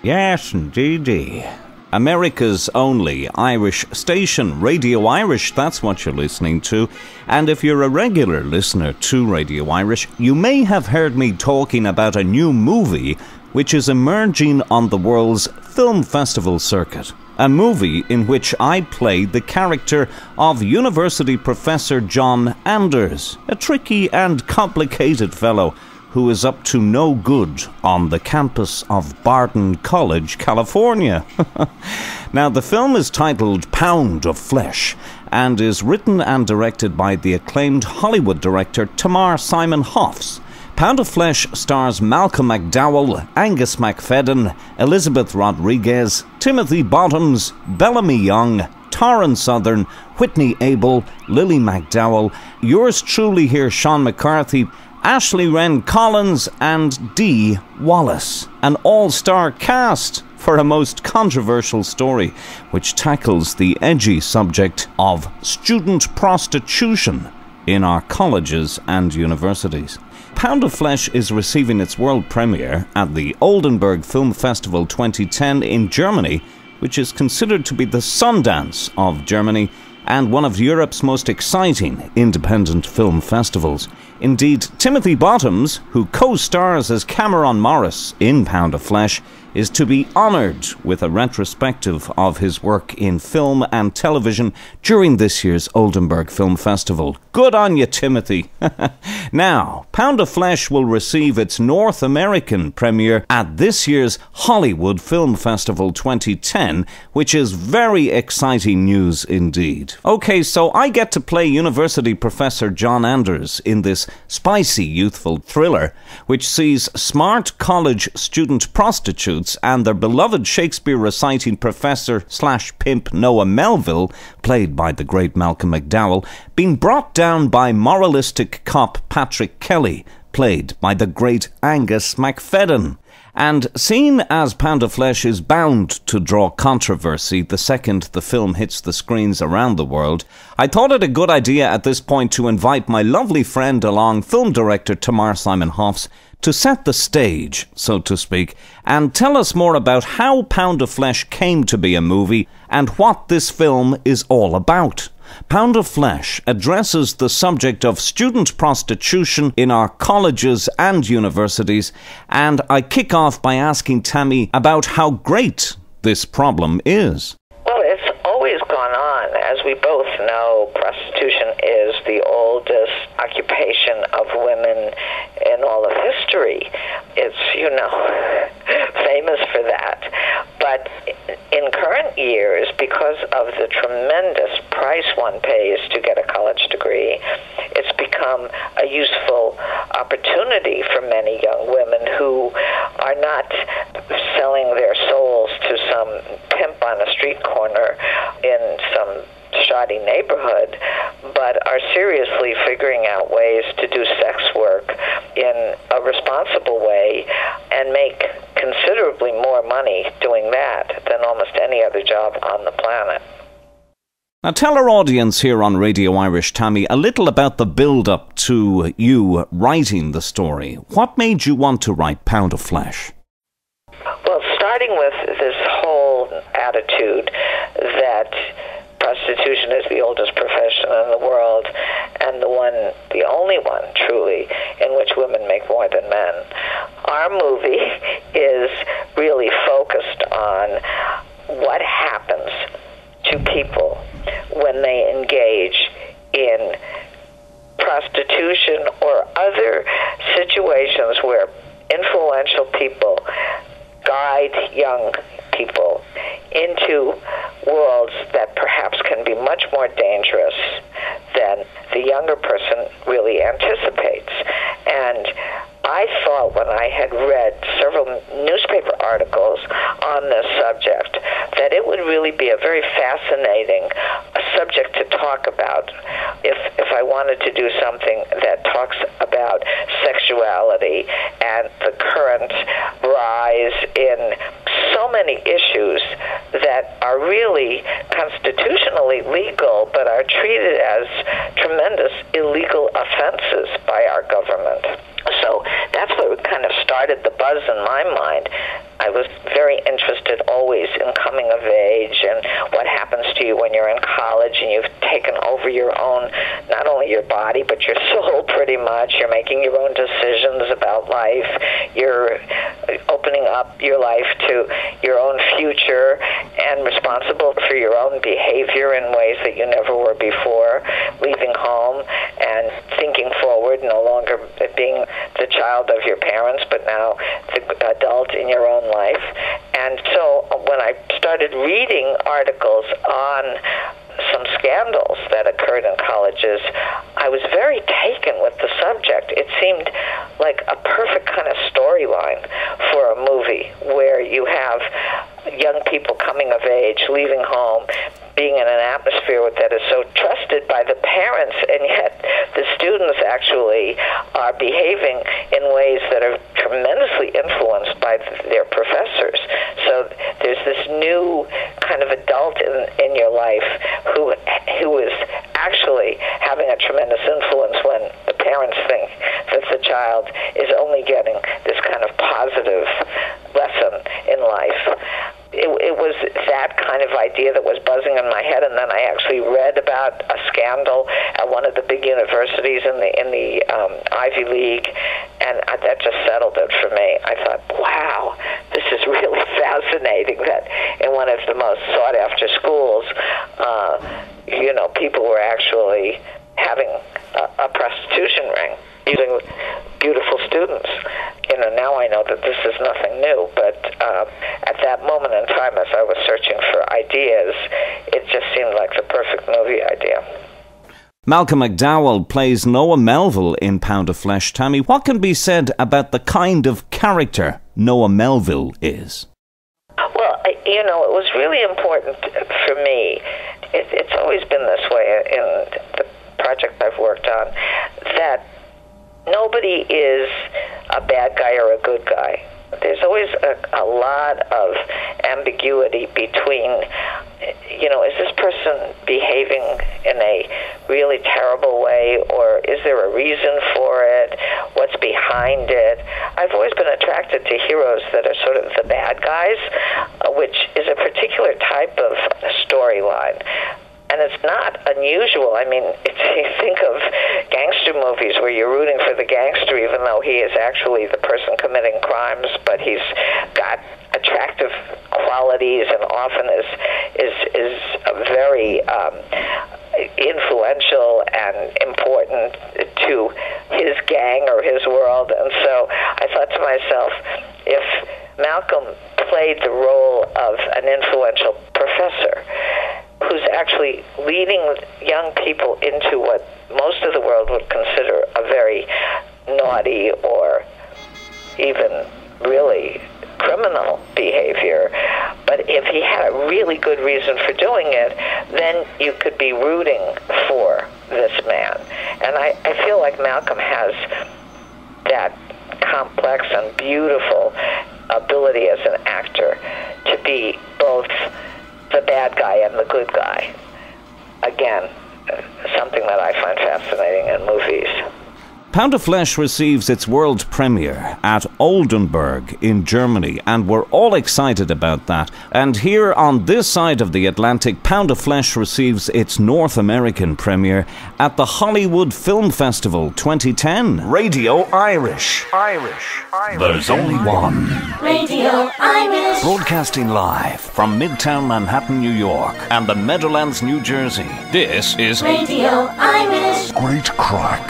Yes, indeedy. America's only Irish station, Radio Irish, that's what you're listening to. And if you're a regular listener to Radio Irish, you may have heard me talking about a new movie which is emerging on the world's film festival circuit. A movie in which I played the character of university professor John Anders, a tricky and complicated fellow who is up to no good on the campus of Barton College, California. Now, the film is titled Pound of Flesh and is written and directed by the acclaimed Hollywood director Tamar Simon Hoffs. Pound of Flesh stars Malcolm McDowell, Angus Macfadyen, Elizabeth Rodriguez, Timothy Bottoms, Bellamy Young, Taran Southern, Whitney Abel, Lily McDowell, yours truly here, Sean McCarthy, Ashley Wren Collins and Dee Wallace. An all-star cast for a most controversial story which tackles the edgy subject of student prostitution in our colleges and universities. Pound of Flesh is receiving its world premiere at the Oldenburg Film Festival 2010 in Germany, which is considered to be the Sundance of Germany and one of Europe's most exciting independent film festivals. Indeed, Timothy Bottoms, who co-stars as Cameron Morris in Pound of Flesh, is to be honoured with a retrospective of his work in film and television during this year's Oldenburg Film Festival. Good on you, Timothy. Now, Pound of Flesh will receive its North American premiere at this year's Hollywood Film Festival 2010, which is very exciting news indeed. Okay, so I get to play University Professor John Anders in this spicy youthful thriller, which sees smart college student prostitutes and their beloved Shakespeare-reciting professor/pimp Noah Melville, played by the great Malcolm McDowell, being brought down by moralistic cop Patrick Kelly, played by the great Angus Macfadyen. And seeing as Pound of Flesh is bound to draw controversy the second the film hits the screens around the world, I thought it a good idea at this point to invite my lovely friend along, film director Tamar Simon Hoffs, to set the stage, so to speak, and tell us more about how Pound of Flesh came to be a movie and what this film is all about. Pound of Flesh addresses the subject of student prostitution in our colleges and universities, and I kick off by asking Tammy about how great this problem is. Well, it's always gone on. As we both know, prostitution is the oldest occupation of women in all of history. It's, famous for that. But in current years, because of the tremendous price one pays to get a college degree, it's become a useful opportunity for many young women who are not selling their souls to some pimp on a street corner in some shoddy neighborhood, but are seriously figuring out ways to do sex work in a responsible way and make considerably more money doing that than almost any other job on the planet. Now tell our audience here on Radio Irish, Tammy, a little about the build-up to you writing the story. What made you want to write Pound of Flesh? Well, starting with this whole attitude that prostitution is the oldest profession in the world and the only one, truly, in which women make more than men. Our movie is really focused on what happens to people when they engage in prostitution or other situations where influential people guide young people into worlds that perhaps can be much more dangerous than the younger person really anticipates. And I thought when I had read several newspaper articles on this subject that it would really be a very fascinating subject to talk about if I wanted to do something that talks about sexuality and the current rise in so many issues that are really constitutionally legal but are treated as tremendous illegal offenses by our government. So that's what kind of started started the buzz in my mind. I was very interested always in coming of age and what happens to you when you're in college and you've taken over your own, not only your body, but your soul pretty much. You're making your own decisions about life. You're opening up your life to your own future and responsible for your own behavior in ways that you never were before, leaving home and thinking forward, no longer being the child of your parents, but now the adult in your own life. And so when I started reading articles on some scandals that occurred in colleges, I was very taken with the subject. It seemed like a perfect kind of storyline for a movie where you have young people coming of age, leaving home, being in an atmosphere that is so trusted by the parents, and yet the students actually are behaving in ways that are tremendously influenced by their professors. So there's this new kind of adult in your life who is actually having a tremendous influence when the parents think that the child is only getting this kind of positive lesson in life. It was that kind of idea that was buzzing in my head, and then I actually read about a scandal at one of the big universities in the Ivy League, and that just settled it for me. I thought, wow, this is really fascinating that in one of the most sought-after schools, people were actually having a prostitution ring using beautiful students. Now I know that this is nothing new, but at that moment in time, as I was searching for ideas, it just seemed like the perfect movie idea. Malcolm McDowell plays Noah Melville in Pound of Flesh. Tammy, what can be said about the kind of character Noah Melville is? Well, it was really important for me. It's always been this way in the project I've worked on, that nobody is a bad guy or a good guy. There's always a lot of ambiguity between, is this person behaving in a really terrible way, or is there a reason for it? What's behind it? I've always been attracted to heroes that are sort of the bad guys, which is a particular type of storyline. And it's not unusual. I mean, you think of gangster movies where you're rooting for the gangster even though he is actually the person committing crimes, but he's got attractive qualities and often is very influential and important to his gang or his world. And so I thought to myself, if Malcolm played the role of an influential professor who's actually leading young people into what most of the world would consider a very naughty or even really criminal behavior, but if he had a really good reason for doing it, then you could be rooting for this man. And I feel like Malcolm has that complex and beautiful ability as an actor to be both the bad guy and the good guy. Again, something that I find fascinating in movies. Pound of Flesh receives its world premiere at Oldenburg in Germany, and we're all excited about that. And here on this side of the Atlantic, Pound of Flesh receives its North American premiere at the Hollywood Film Festival 2010. Radio Irish. There's only one. Radio Irish. Broadcasting live from Midtown Manhattan, New York, and the Meadowlands, New Jersey. This is Radio Irish. Great Crack.